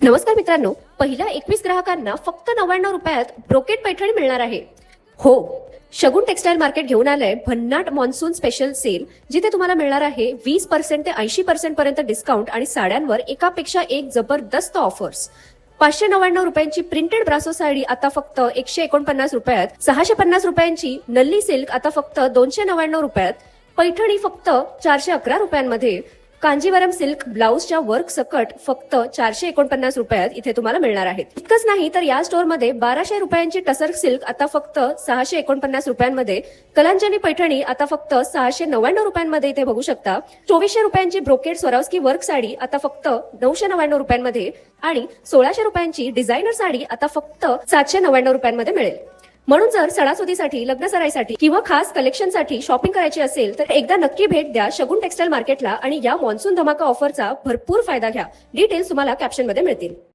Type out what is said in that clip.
नमस्कार मित्रांनो, पहिल्या 21 ग्राहकांना फक्त 99 रुपयात ब्रोकेड पैठणी मिळणार आहे. हो, शगुन टेक्सटाईल मार्केट घेऊन आलंय भन्नाट मॉन्सून स्पेशल सेल, जिथे तुम्हाला मिळणार आहे 20% ते 80% पर्यंत डिस्काउंट आणि साड्यांवर एकापेक्षा एक जबरदस्त ऑफर्स. 599 रुपयांची प्रिंटेड ब्रासो साडी आता फक्त 149 रुपयात, 650 रुपयांची नल्ली सिल्क आता फक्त 299 रुपयात, पैठणी फक्त 411 रुपयांमध्ये, कांजीवरम सिल्क ब्लाउजच्या वर्क सकट फक्त 449 रुपयात इथे तुम्हाला मिळणार आहेत. इतकंच नाही तर या स्टोअरमध्ये 1200 रुपयांची टसर सिल्क आता फक्त 649 रुपयांमध्ये, कलांजली पैठणी आता फक्त 699 रुपयांमध्ये इथे बघू शकता. 2400 रुपयांची ब्रोकेड स्वरावस्की वर्क साडी आता फक्त 999 रुपयांमध्ये आणि 1600 रुपयांची डिझायनर साडी आता फक्त 799 रुपयांमध्ये मिळेल. म्हणून जर सणासुदीसाठी, लग्न सराईसाठी किंवा खास कलेक्शनसाठी शॉपिंग करायची असेल तर एकदा नक्की भेट द्या शगुन टेक्सटाईल मार्केटला आणि या मॉन्सून धमाका ऑफरचा भरपूर फायदा घ्या. डिटेल्स तुम्हाला कॅप्शनमध्ये मिळतील.